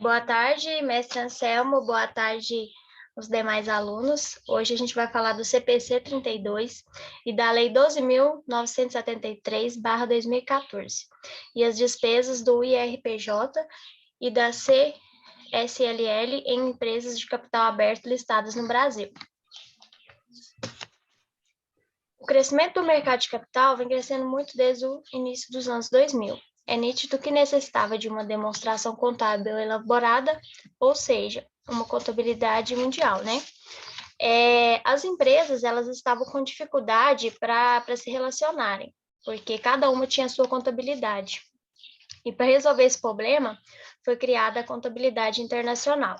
Boa tarde, mestre Anselmo, boa tarde os demais alunos. Hoje a gente vai falar do CPC 32 e da Lei 12.973/2014 e as despesas do IRPJ e da CSLL em empresas de capital aberto listadas no Brasil. O crescimento do mercado de capital vem crescendo muito desde o início dos anos 2000. É nítido que necessitava de uma demonstração contábil elaborada, ou seja, uma contabilidade mundial, né? As empresas, elas estavam com dificuldade para se relacionarem, porque cada uma tinha sua contabilidade. E para resolver esse problema, foi criada a contabilidade internacional.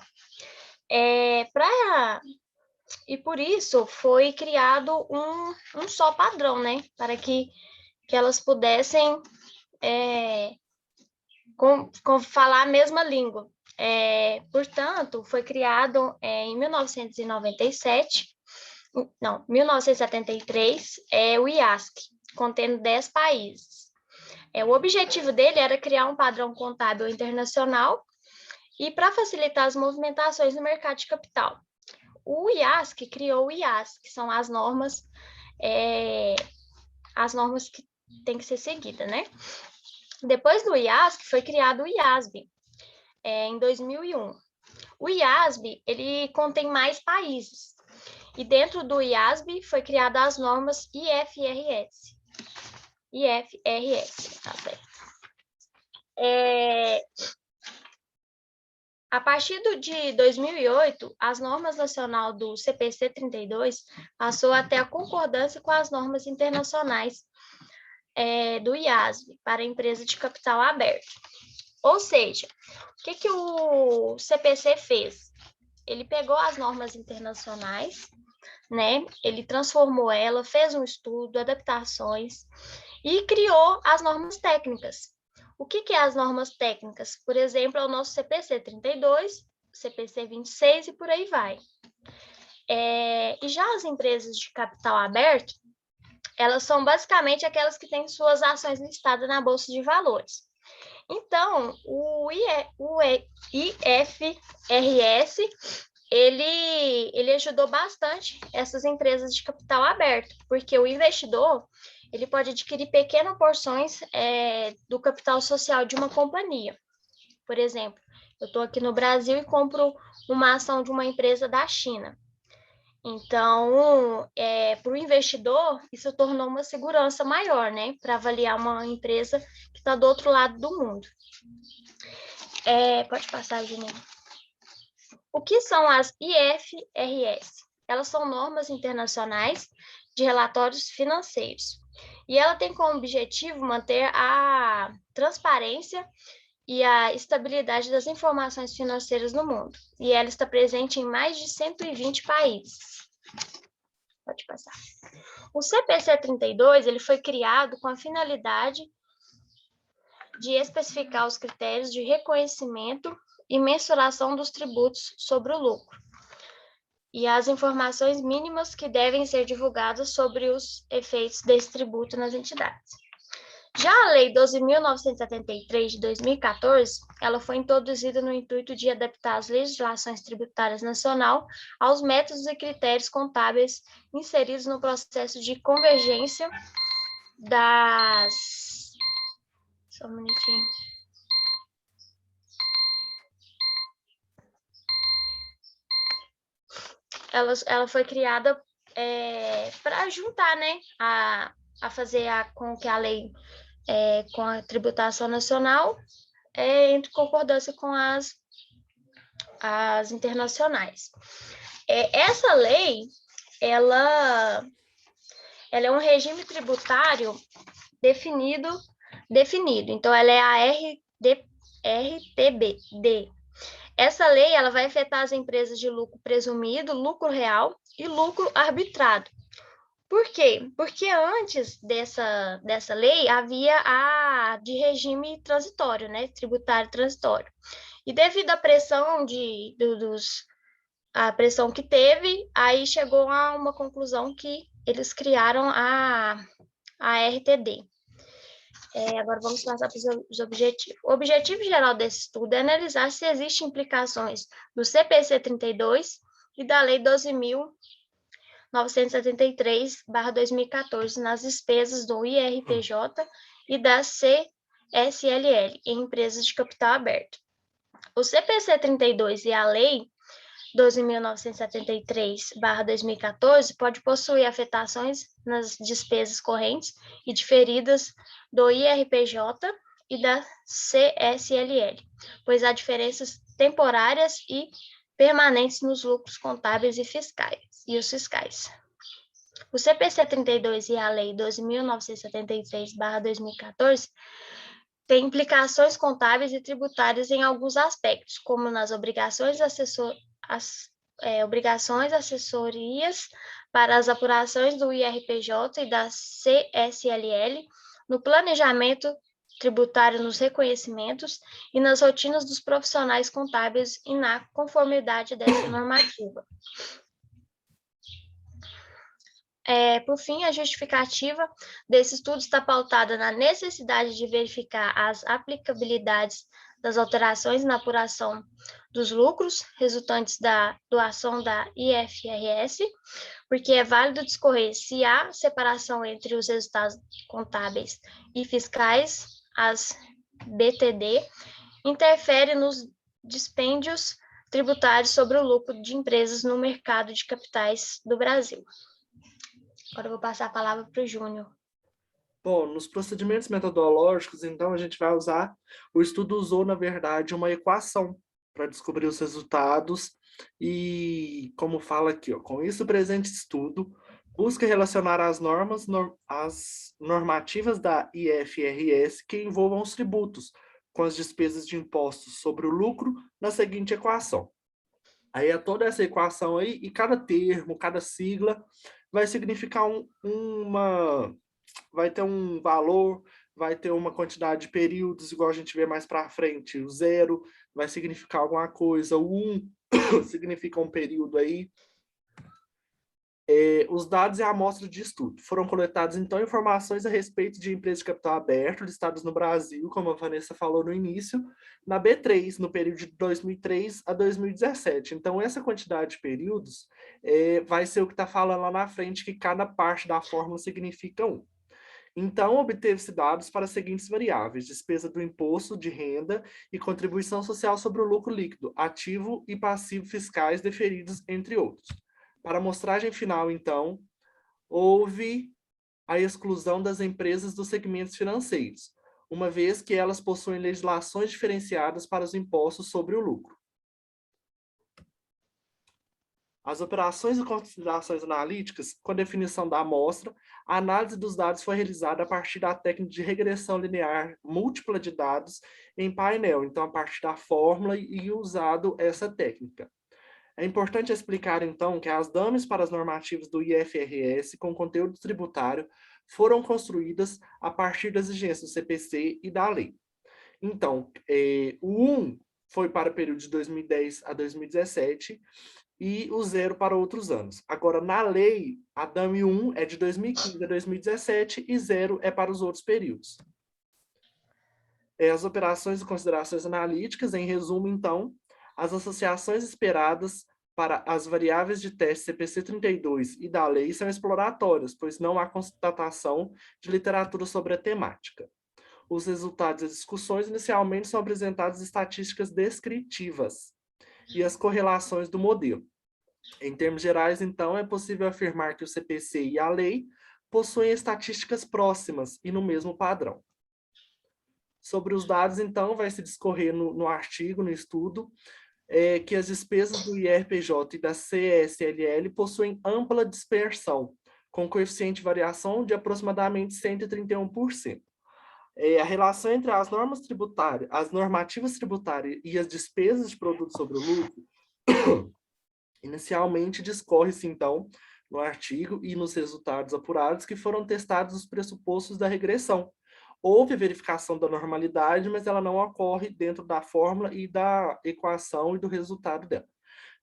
E por isso foi criado um só padrão, né? Para que elas pudessem falar a mesma língua. Portanto, foi criado em 1973, o IASC, contendo 10 países. O objetivo dele era criar um padrão contábil internacional e para facilitar as movimentações no mercado de capital. O IASC criou o IAS, que são as normas que têm que ser seguidas, né? Depois do IASC, foi criado o IASB, em 2001. O IASB, ele contém mais países. E dentro do IASB, foi criada as normas IFRS. Tá certo. A partir de 2008, as normas nacionais do CPC 32 passou até a concordância com as normas internacionais do IASB para empresa de capital aberto. Ou seja, o que o CPC fez? Ele pegou as normas internacionais, né? Ele transformou ela, fez um estudo, adaptações e criou as normas técnicas. O que é as normas técnicas? Por exemplo, é o nosso CPC 32, CPC 26 e por aí vai. E já as empresas de capital aberto, elas são basicamente aquelas que têm suas ações listadas na Bolsa de Valores. Então, o IFRS, ele ajudou bastante essas empresas de capital aberto, porque o investidor, ele pode adquirir pequenas porções do capital social de uma companhia. Por exemplo, eu estou aqui no Brasil e compro uma ação de uma empresa da China. Então, para o investidor, isso tornou uma segurança maior, né? Para avaliar uma empresa que está do outro lado do mundo. Pode passar, Juninho. O que são as IFRS? Elas são normas internacionais de relatórios financeiros. E ela tem como objetivo manter a transparência e a estabilidade das informações financeiras no mundo. E ela está presente em mais de 120 países. Pode passar. O CPC 32, ele foi criado com a finalidade de especificar os critérios de reconhecimento e mensuração dos tributos sobre o lucro e as informações mínimas que devem ser divulgadas sobre os efeitos desse tributo nas entidades. Já a Lei 12.973 de 2014, ela foi introduzida no intuito de adaptar as legislações tributárias nacional aos métodos e critérios contábeis inseridos no processo de convergência das... Só um minutinho. Ela foi criada para juntar, né, a fazer com que a lei, com a tributação nacional, entre concordância com as internacionais. Essa lei, ela é um regime tributário definido. Então, ela é a RTBD. Essa lei, ela vai afetar as empresas de lucro presumido, lucro real e lucro arbitrado. Por quê? Porque antes dessa lei havia a de regime transitório, né? Tributário transitório. E devido à pressão a pressão que teve, aí chegou a uma conclusão que eles criaram a RTD. Agora vamos passar para os objetivos. O objetivo geral desse estudo é analisar se existem implicações do CPC 32 e da Lei 12.973/2014 nas despesas do IRPJ e da CSLL em empresas de capital aberto. O CPC 32 e a Lei 12.973/2014 pode possuir afetações nas despesas correntes e diferidas do IRPJ e da CSLL, pois há diferenças temporárias e permanentes nos lucros contábeis e os fiscais. O CPC 32 e a Lei 12.973/2014 têm implicações contábeis e tributárias em alguns aspectos, como nas obrigações assessorias para as apurações do IRPJ e da CSLL, no planejamento tributário nos reconhecimentos e nas rotinas dos profissionais contábeis e na conformidade dessa normativa. Por fim, a justificativa desse estudo está pautada na necessidade de verificar as aplicabilidades das alterações na apuração dos lucros resultantes da doação da IFRS, porque é válido discorrer se há separação entre os resultados contábeis e fiscais, as BTD, interfere nos dispêndios tributários sobre o lucro de empresas no mercado de capitais do Brasil. Agora eu vou passar a palavra para o Júnior. Bom, nos procedimentos metodológicos, então, a gente vai usar, o estudo usou, na verdade, uma equação para descobrir os resultados e, como fala aqui, ó, com isso o presente estudo busca relacionar as normativas da IFRS que envolvam os tributos com as despesas de impostos sobre o lucro na seguinte equação. Aí é toda essa equação aí, e cada termo, cada sigla vai significar vai ter um valor, vai ter uma quantidade de períodos, igual a gente vê mais para frente. O 0 vai significar alguma coisa, o 1 significa um período aí. Os dados e a amostra de estudo. Foram coletadas, então, informações a respeito de empresas de capital aberto listadas no Brasil, como a Vanessa falou no início, na B3, no período de 2003 a 2017. Então, essa quantidade de períodos vai ser o que está falando lá na frente, que cada parte da fórmula significa um. Então, obteve-se dados para as seguintes variáveis: despesa do imposto de renda e contribuição social sobre o lucro líquido, ativo e passivo fiscais deferidos, entre outros. Para a amostragem final, então, houve a exclusão das empresas dos segmentos financeiros, uma vez que elas possuem legislações diferenciadas para os impostos sobre o lucro. As operações e considerações analíticas, com a definição da amostra, a análise dos dados foi realizada a partir da técnica de regressão linear múltipla de dados em painel, então a partir da fórmula e usado essa técnica. É importante explicar, então, que as dummies para as normativas do IFRS com conteúdo tributário foram construídas a partir das exigências do CPC e da lei. Então, o 1 foi para o período de 2010 a 2017 e o 0 para outros anos. Agora, na lei, a dummy 1 é de 2015 a 2017 e 0 é para os outros períodos. As operações e considerações analíticas, em resumo, então, as associações esperadas para as variáveis de teste CPC 32 e da lei são exploratórias, pois não há constatação de literatura sobre a temática. Os resultados das discussões inicialmente são apresentadas estatísticas descritivas e as correlações do modelo. Em termos gerais, então, é possível afirmar que o CPC e a lei possuem estatísticas próximas e no mesmo padrão. Sobre os dados, então, vai se discorrer no artigo, no estudo, que as despesas do IRPJ e da CSLL possuem ampla dispersão, com coeficiente de variação de aproximadamente 131%. A relação entre as normas tributárias, as normativas tributárias e as despesas de produtos sobre o lucro, inicialmente discorre-se, então, no artigo e nos resultados apurados que foram testados os pressupostos da regressão. Houve verificação da normalidade, mas ela não ocorre dentro da fórmula e da equação e do resultado dela.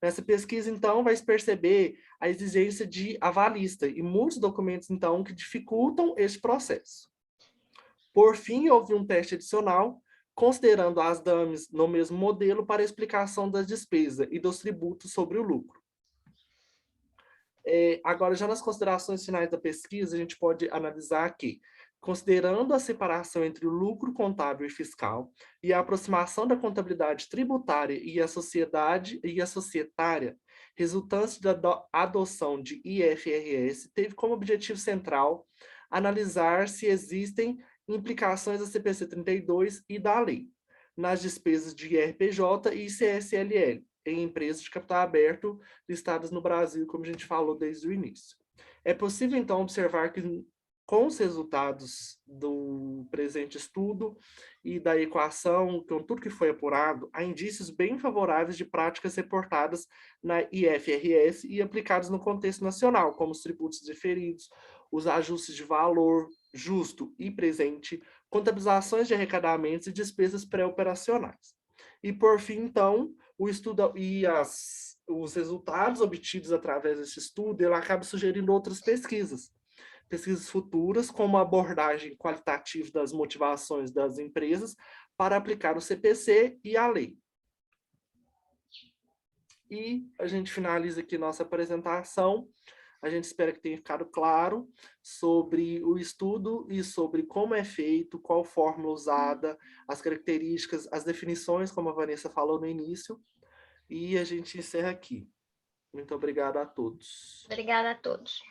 Nessa pesquisa, então, vai se perceber a exigência de avalista e muitos documentos, então, que dificultam esse processo. Por fim, houve um teste adicional, considerando as DAMEs no mesmo modelo para a explicação das despesas e dos tributos sobre o lucro. Agora, já nas considerações finais da pesquisa, a gente pode analisar que, considerando a separação entre o lucro contábil e fiscal e a aproximação da contabilidade tributária e a sociedade e a societária, resultante da adoção de IFRS, teve como objetivo central analisar se existem implicações da CPC 32 e da lei nas despesas de IRPJ e CSLL em empresas de capital aberto listadas no Brasil, como a gente falou desde o início. É possível, então, observar que, com os resultados do presente estudo e da equação, com tudo que foi apurado, há indícios bem favoráveis de práticas reportadas na IFRS e aplicadas no contexto nacional, como os tributos diferidos, os ajustes de valor justo e presente, contabilizações de arrecadamentos e despesas pré-operacionais. E, por fim, então, o estudo e os resultados obtidos através desse estudo, ele acaba sugerindo outras pesquisas futuras, como a abordagem qualitativa das motivações das empresas para aplicar o CPC e a lei. E a gente finaliza aqui nossa apresentação. A gente espera que tenha ficado claro sobre o estudo e sobre como é feito, qual fórmula usada, as características, as definições, como a Vanessa falou no início. E a gente encerra aqui. Muito obrigado a todos. Obrigada a todos.